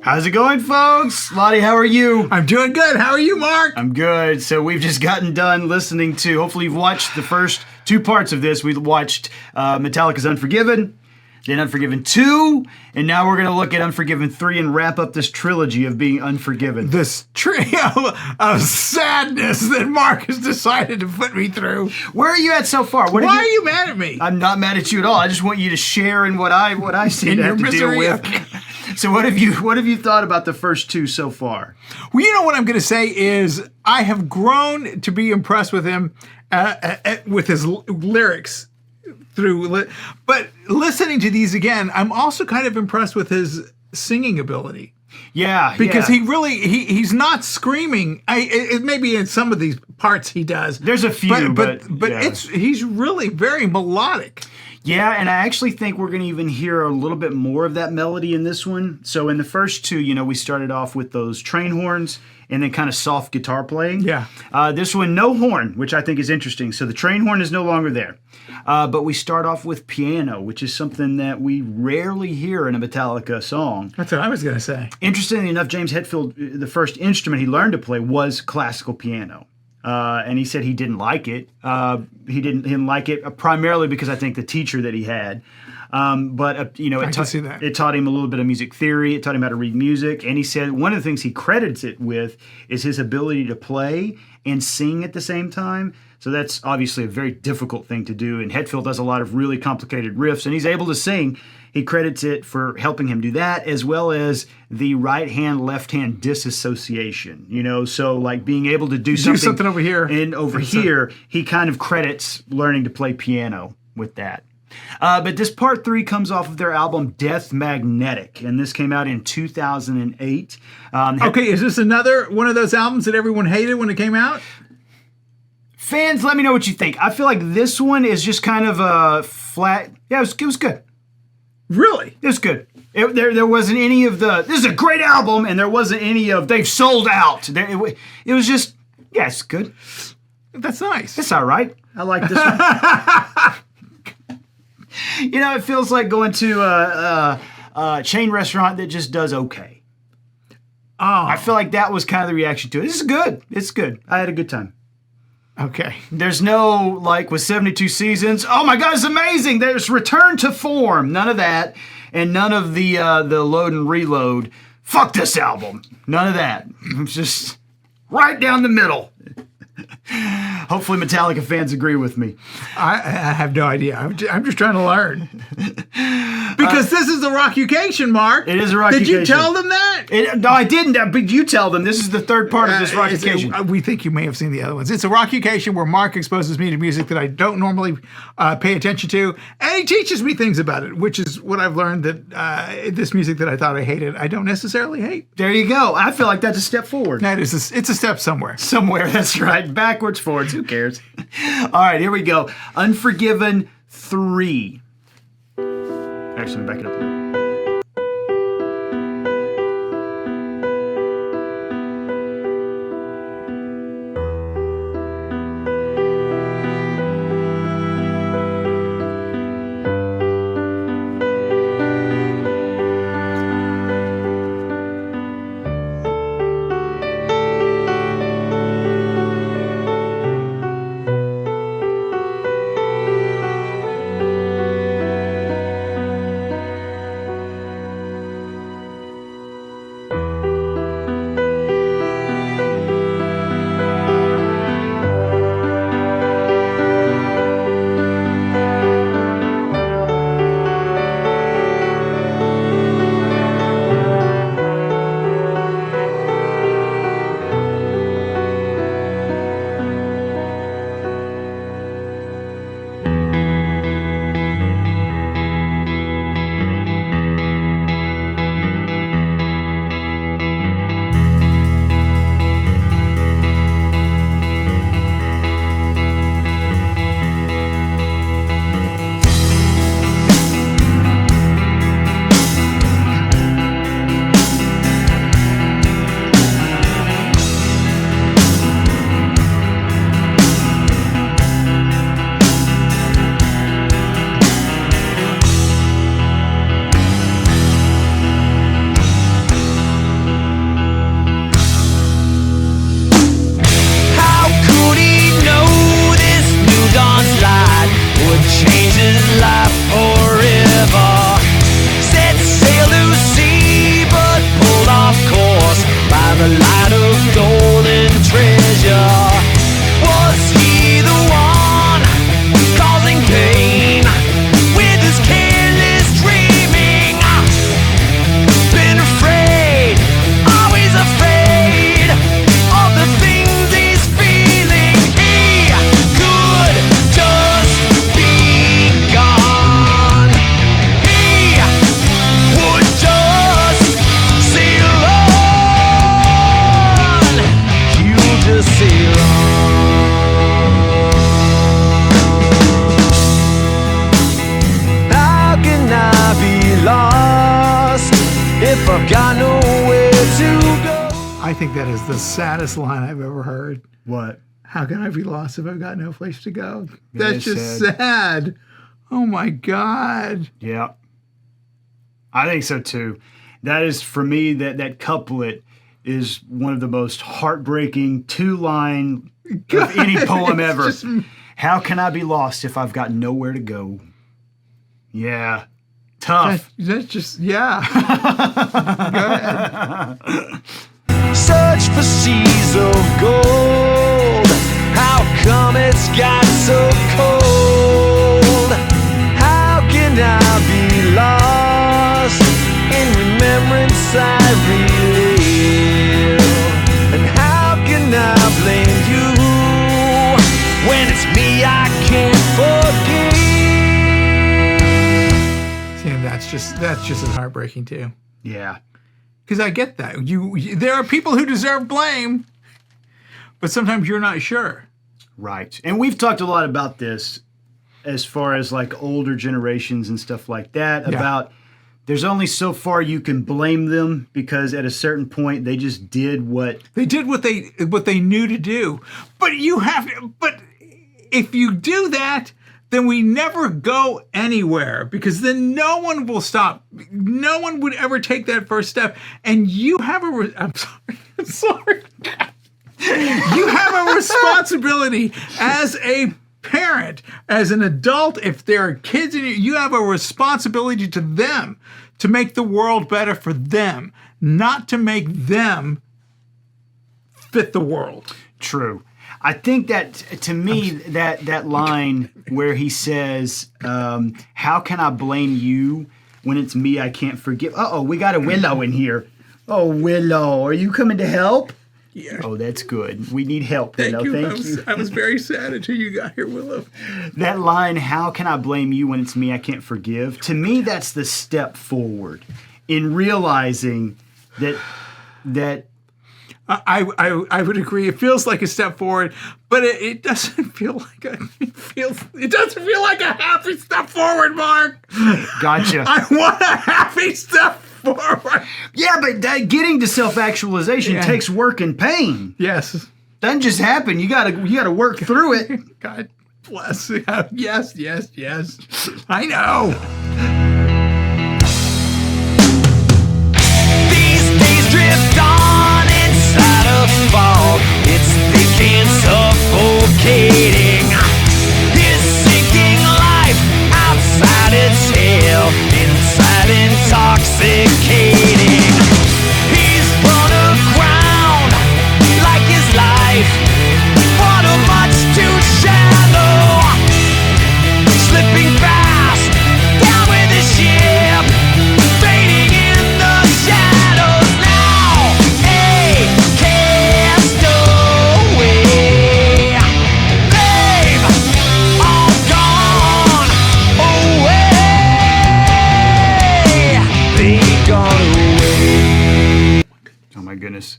How's it going, folks? Ladi, how are you? I'm doing good. How are you, Mark? I'm good. So we've just gotten done listening to, hopefully you've watched the first two parts of this. We watched Metallica's Unforgiven, then Unforgiven 2, and now we're going to look at Unforgiven 3 and wrap up this trilogy of being unforgiven. This trio of sadness that Mark has decided to put me through. Where are you at so far? Why are you mad at me? I'm not mad at you at all. I just want you to share in what I seem to have to deal with. Okay. So what have you thought about the first two so far? Well, you know what I'm going to say is I have grown to be impressed with him, with his lyrics but listening to these again, I'm also kind of impressed with his singing ability. Yeah, because he's not screaming. Maybe in some of these parts he does. There's a few, but yeah. He's really very melodic. Yeah, and I actually think we're going to even hear a little bit more of that melody in this one. So in the first two, we started off with those train horns and then kind of soft guitar playing. Yeah. This one, no horn, which I think is interesting. So the train horn is no longer there. But we start off with piano, which is something that we rarely hear in a Metallica song. That's what I was going to say. Interestingly enough, James Hetfield, the first instrument he learned to play was classical piano. And he said he didn't like it. He didn't like it primarily because I think the teacher that he had. It taught him a little bit of music theory. It taught him how to read music. And he said one of the things he credits it with is his ability to play and sing at the same time. So that's obviously a very difficult thing to do. And Hetfield does a lot of really complicated riffs, and he's able to sing. He credits it for helping him do that, as well as the right hand, left hand disassociation. So like being able to do something over here. And over here, he kind of credits learning to play piano with that. But this part 3 comes off of their album Death Magnetic, and this came out in 2008. Okay, is this another one of those albums that everyone hated when it came out? Fans, let me know what you think. I feel like this one is just kind of a flat. Yeah, it was good. Really? It was good. There wasn't any of the, this is a great album, and there wasn't any of, they've sold out. It was just, yeah, it's good. That's nice. It's all right. I like this one. It feels like going to a chain restaurant that just does okay. Oh. I feel like that was kind of the reaction to it. This is good. It's good. I had a good time. Okay. There's no, like, with 72 seasons, oh my God, it's amazing. There's return to form. None of that. And none of the load and reload. Fuck this album. None of that. It's just right down the middle. Hopefully Metallica fans agree with me. I have no idea. I'm just trying to learn. Because this is a Rockucation, Mark. It is a Rockucation. Did you tell them that? No, I didn't. But you tell them. This is the third part of this Rockucation. We think you may have seen the other ones. It's a Rockucation where Mark exposes me to music that I don't normally pay attention to, and he teaches me things about it, which is what I've learned that this music that I thought I hated, I don't necessarily hate. There you go. I feel like that's a step forward. It's a step somewhere. Somewhere, that's right. Backwards, forwards, who cares? All right, here we go. Unforgiven 3. Actually, back it up a little. say wrong. How can I be lost if I've got nowhere to go? I think that is the saddest line I've ever heard. What? How can I be lost if I've got no place to go? It That's is just sad. sad. Oh my God. Yeah. I think so too. That is, for me, that couplet is one of the most heartbreaking two-line of any poem it's ever. just- How can I be lost if I've got nowhere to go? Yeah. Tough. That's just, yeah. Go ahead. Search for seas of gold. How come it's got so cold? How can I be lost in remembrance I relive? And how can I blame you when it's me I can't forgive? See, and that's just as heartbreaking too. Yeah. Because I get that. There are people who deserve blame, but sometimes you're not sure. Right. And we've talked a lot about this as far as like older generations and stuff like that, Yeah. about there's only so far you can blame them because at a certain point they just did what. They did what they knew to do. But if you do that, then we never go anywhere, because then no one will stop. No one would ever take that first step. And you have I'm sorry. I'm sorry. You have a responsibility as a parent, as an adult. If there are kids in you have a responsibility to them to make the world better for them, not to make them fit the world. True. I think that, to me, that line where he says, how can I blame you when it's me I can't forgive? Uh-oh, we got a Willow in here. Oh, Willow, are you coming to help? Yeah. Oh, that's good. We need help, Thank Willow. you. Thank you. I was very sad until you got here, Willow. That line, how can I blame you when it's me I can't forgive? To me, that's the step forward in realizing that I would agree. It feels like a step forward, but it doesn't feel like it doesn't feel like a happy step forward, Mark. gotcha. I want a happy step forward. Yeah, but getting to self-actualization Yeah. takes work and pain. Yes. Doesn't just happen. You gotta work through it. God bless. Yes, yes, yes. I know. These days drift on inside a fog. It's thick and suffocating. His sinking life outside its hell, inside intoxicating. He's run aground like his life, water much too shallow, slipping fast down with the ship, fading in the shadows now. A castaway, they've all gone away. They've gone away. Oh my goodness.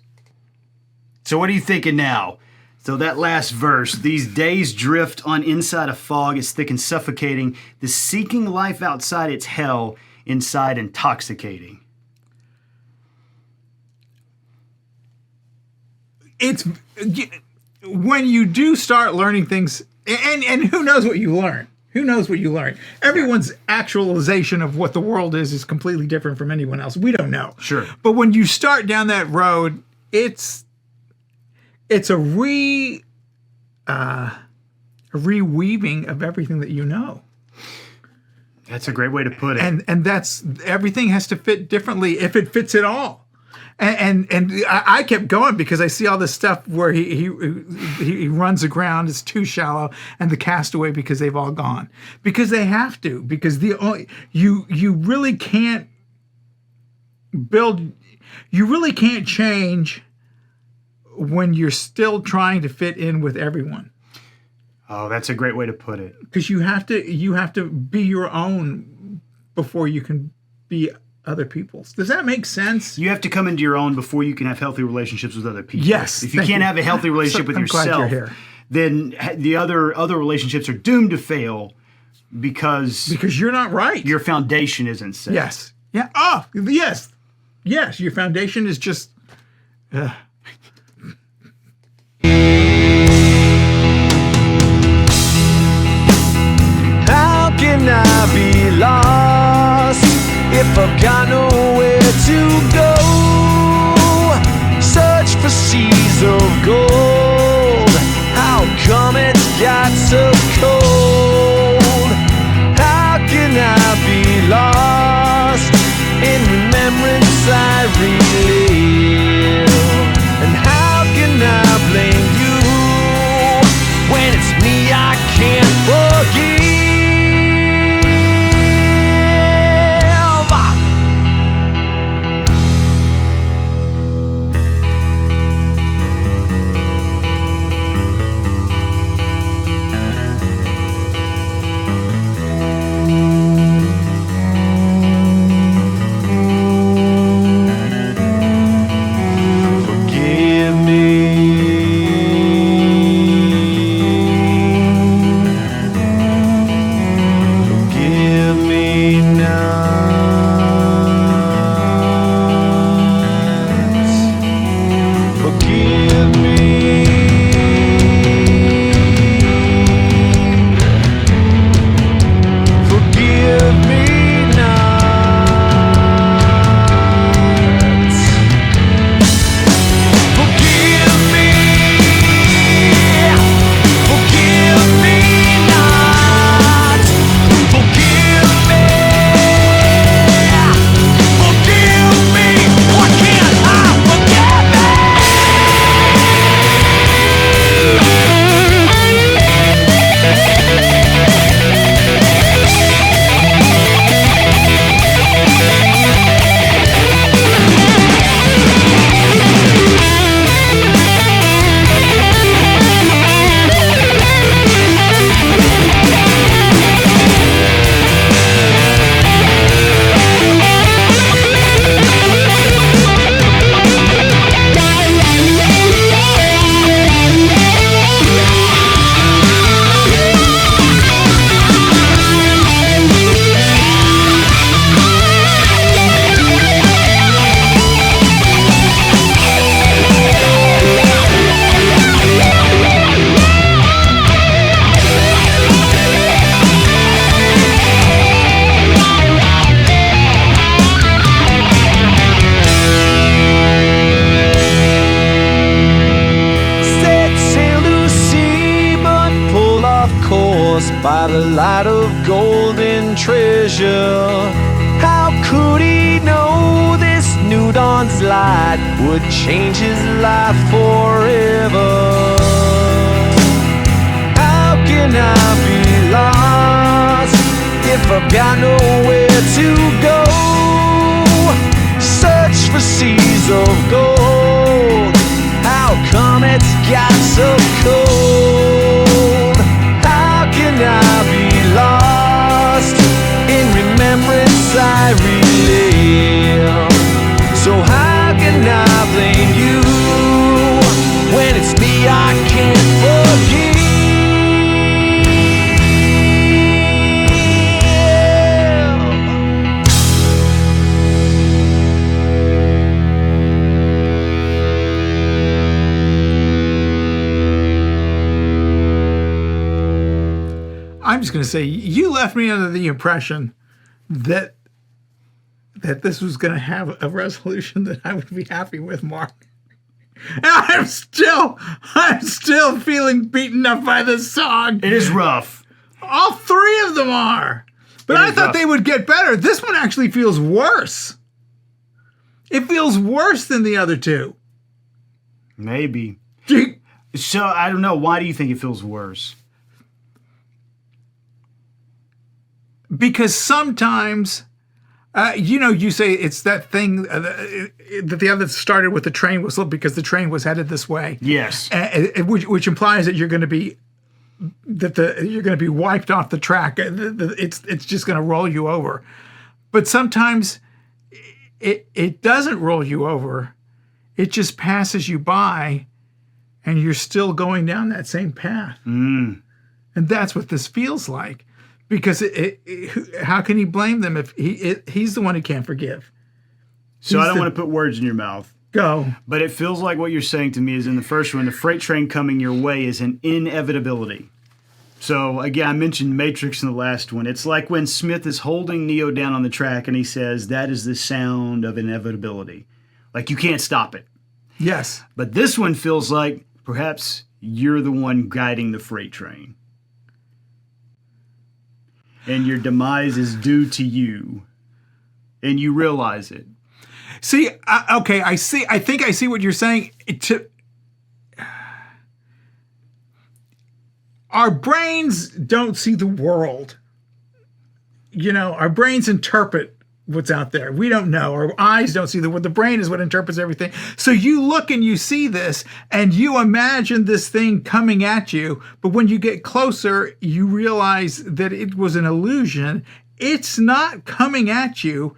So what are you thinking now? So that last verse, these days drift on inside a fog, it's thick and suffocating, the seeking life outside its hell, inside intoxicating. It's when you do start learning things, and who knows what you learn. Who knows what you learn? Everyone's actualization of what the world is completely different from anyone else. We don't know. Sure. But when you start down that road, it's a reweaving of everything that you know. That's a great way to put it. And that's, everything has to fit differently if it fits at all. And I kept going because I see all this stuff where he runs aground, it's too shallow, and the castaway because they've all gone, because they have to, because you really can't change when you're still trying to fit in with everyone. Oh, that's a great way to put it. Because you have to be your own before you can be other people's. Does that make sense? You have to come into your own before you can have healthy relationships with other people. Yes, If you thank can't you. have a healthy relationship with I'm glad you're yourself, here. then the other relationships are doomed to fail because you're not right. your foundation isn't set. Yes. Yeah. Oh, yes. Yes, your foundation is just How can I be lost if I've got nowhere to go? Search for seas of gold. How come it's got so cold? How can I be lost in remembrance I relive? And how can I blame you when it's me I can't forgive? Forgive me. Forgive me not. Forgive me. Forgive me not. Forgive me. Forgive me not. Forgive me. Forgive me. Why can't I forgive me? Set sail to sea, but pull off course by the light of golden treasure. How could he know this new dawn's light would change his life forever? How can I be lost if I've got nowhere to go? Search for seas of gold. How come it's got so cold? How can I be lost in remembrance I relive? So how can I blame you when it's me I can't forgive? I'm just going to say, you left me under the impression that this was going to have a resolution that I would be happy with, Mark. And I'm still feeling beaten up by this song. It is rough. All three of them are. But It I is thought rough. they would get better. This one actually feels worse. It feels worse than the other two. Maybe. So I don't know. Why do you think it feels worse? Because sometimes, you say it's that thing that the other started with the train whistle because the train was headed this way. Yes. Which implies that you're going to be wiped off the track. It's just going to roll you over. But sometimes it doesn't roll you over. It just passes you by, and you're still going down that same path. And that's what this feels like. Because how can he blame them if he's the one who can't forgive? So I don't want to put words in your mouth. Go. But it feels like what you're saying to me is in the first one, the freight train coming your way is an inevitability. So again, I mentioned Matrix in the last one. It's like when Smith is holding Neo down on the track and he says, that is the sound of inevitability. Like you can't stop it. Yes. But this one feels like perhaps you're the one guiding the freight train. And your demise is due to you. And you realize it. See, okay, I see. I think I see what you're saying. Our brains don't see the world. Our brains interpret what's out there. We don't know. Our eyes don't see the world. The brain is what interprets everything. So you look and you see this, and you imagine this thing coming at you. But when you get closer, you realize that it was an illusion. It's not coming at you.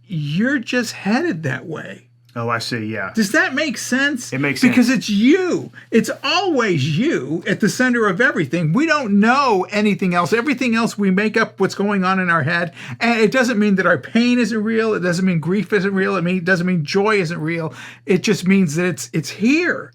You're just headed that way. Oh, I see, yeah. Does that make sense? It makes sense. Because it's you. It's always you at the center of everything. We don't know anything else. Everything else, we make up what's going on in our head. And it doesn't mean that our pain isn't real. It doesn't mean grief isn't real. It doesn't mean joy isn't real. It just means that it's here.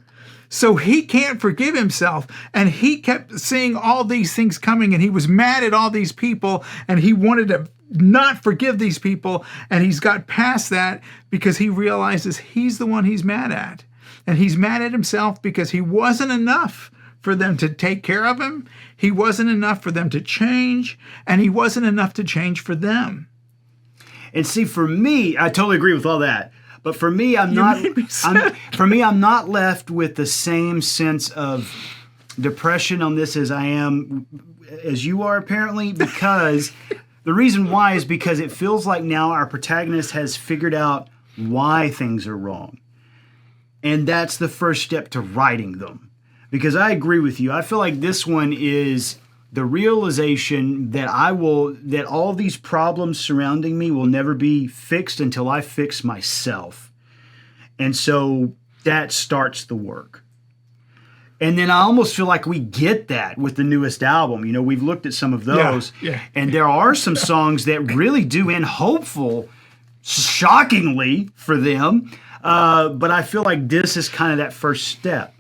So he can't forgive himself. And he kept seeing all these things coming. And he was mad at all these people. And he wanted to not forgive these people, and he's got past that because he realizes he's the one he's mad at. And he's mad at himself because he wasn't enough for them to take care of him. He wasn't enough for them to change, and he wasn't enough to change for them. And see, for me, I totally agree with all that. But for me, I'm not left with the same sense of depression on this as you are apparently, because the reason why is because it feels like now our protagonist has figured out why things are wrong. And that's the first step to righting them. Because I agree with you. I feel like this one is the realization that that all these problems surrounding me will never be fixed until I fix myself. And so that starts the work. And then I almost feel like we get that with the newest album. We've looked at some of those. And there are some songs that really do end hopeful, shockingly for them. But I feel like this is kind of that first step.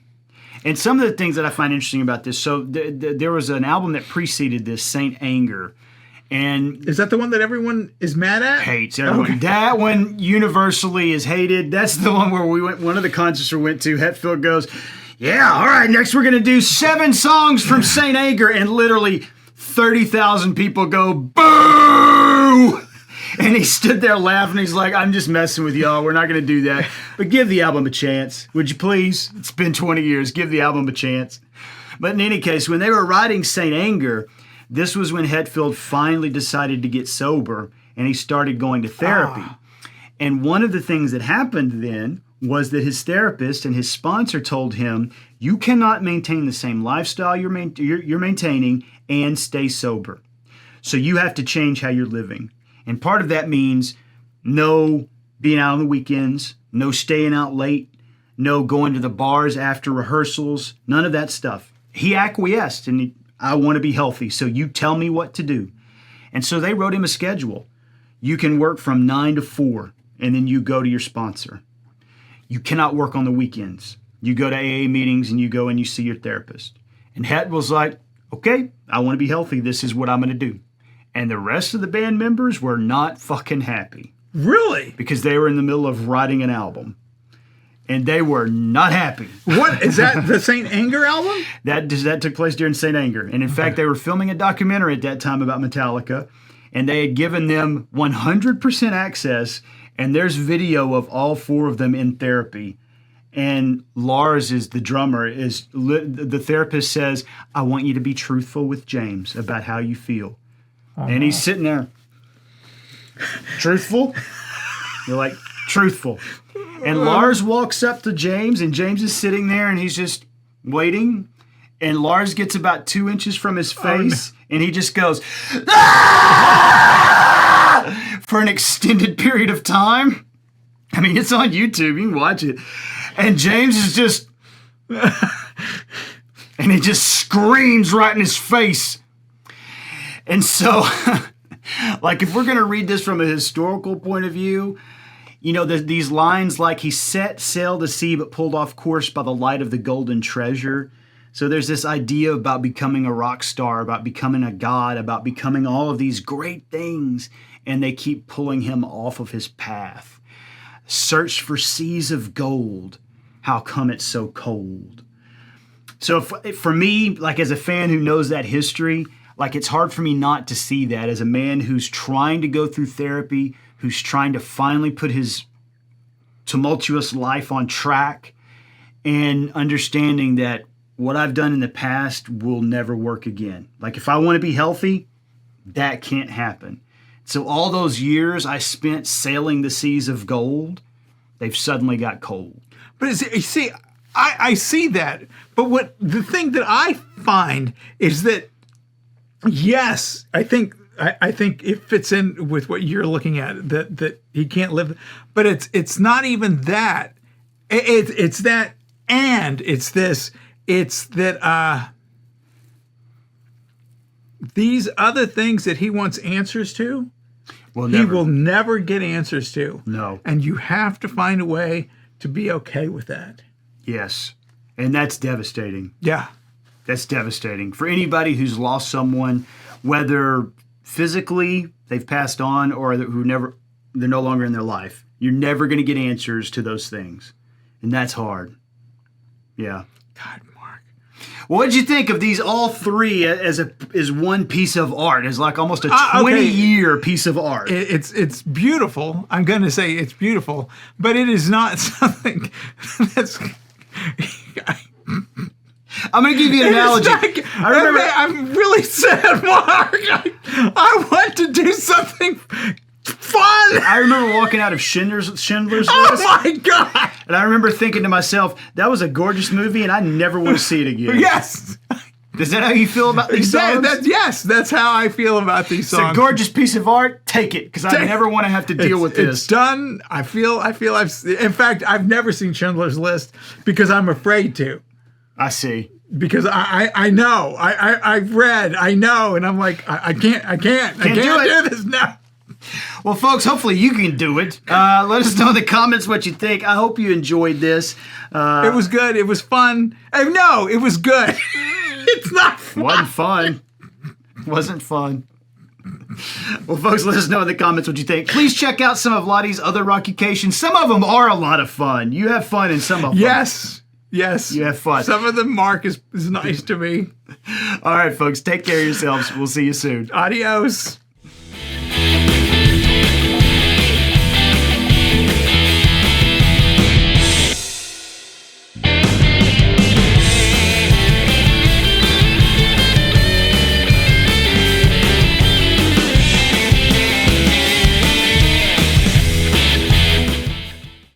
And some of the things that I find interesting about this, so there was an album that preceded this, Saint Anger. And is that the one that everyone is mad at? Hates everyone. Okay. That one universally is hated. That's the one where one of the concerts we went to, Hetfield goes, yeah, all right, next we're going to do 7 songs from Saint Anger, and literally 30,000 people go, boo! And he stood there laughing. He's like, I'm just messing with y'all. We're not going to do that. But give the album a chance. Would you please? It's been 20 years. Give the album a chance. But in any case, when they were writing Saint Anger, this was when Hetfield finally decided to get sober, and he started going to therapy. And one of the things that happened then was that his therapist and his sponsor told him, you cannot maintain the same lifestyle you're maintaining and stay sober. So you have to change how you're living. And part of that means no being out on the weekends, no staying out late, no going to the bars after rehearsals, none of that stuff. He acquiesced, and I want to be healthy, so you tell me what to do. And so they wrote him a schedule. You can work from 9 to 4, and then you go to your sponsor. You cannot work on the weekends. You go to AA meetings and you go and you see your therapist. And Het was like, okay, I want to be healthy. This is what I'm going to do. And the rest of the band members were not fucking happy. Really? Because they were in the middle of writing an album. And they were not happy. What? Is that the Saint Anger album? That took place during Saint Anger. And in fact, they were filming a documentary at that time about Metallica. And they had given them 100% access. And there's video of all 4 of them in therapy. And Lars is the drummer. The therapist says, I want you to be truthful with James about how you feel. And he's sitting there. Truthful? You're like, truthful. And Lars walks up to James, and James is sitting there, and he's just waiting. And Lars gets about 2 inches from his face, and he just goes, ah! for an extended period of time. I mean, it's on YouTube. You can watch it. And James is just... and he just screams right in his face. And so, like, if we're going to read this from a historical point of view, you know, these lines like, he set sail to sea but pulled off course by the light of the golden treasure. So there's this idea about becoming a rock star, about becoming a god, about becoming all of these great things, and they keep pulling him off of his path. Search for seas of gold. How come it's so cold? So for me, like as a fan who knows that history, like it's hard for me not to see that as a man who's trying to go through therapy, who's trying to finally put his tumultuous life on track, and understanding that what I've done in the past will never work again. Like if I want to be healthy, that can't happen. So all those years I spent sailing the seas of gold, they've suddenly got cold. But you see, I see that. But what the thing that I find is that, yes, I think it fits in with what you're looking at, that he can't live. But it's not even that. It's that, and it's this. It's that these other things that he wants answers to, he will never get answers to. No. And you have to find a way to be okay with that. Yes. And that's devastating. Yeah. That's devastating. For anybody who's lost someone, whether physically they've passed on or they're no longer in their life, you're never going to get answers to those things. And that's hard. Yeah. God, Mark. Well, what did you think of these all three as one piece of art, as like almost a 20-year piece of art? It's beautiful. I'm going to say it's beautiful, but it is not something that's... I'm going to give you an analogy. I remember, I'm really sad, Mark. I want to do something fun. I remember walking out of Schindler's List. Oh my God. And I remember thinking to myself, that was a gorgeous movie and I never want to see it again. Yes. Is that how you feel about these songs? Yes, that's how I feel about these songs. It's a gorgeous piece of art. Take it, because I never want to have to deal with this. It's done. I feel in fact, I've never seen Schindler's List because I'm afraid to. I see. Because I know. I've read. I know. And I'm like, I can't do this now. Well, folks, hopefully you can do it. Let us know in the comments what you think. I hope you enjoyed this. It was good. It was fun. No, it was good. It's not fun. Wasn't fun. Well, folks, let us know in the comments what you think. Please check out some of Ladi's other Rockucations. Some of them are a lot of fun. You have fun in some of them. Yes. You have fun. Some of them, Mark, is nice to me. All right, folks, take care of yourselves. We'll see you soon. Adios.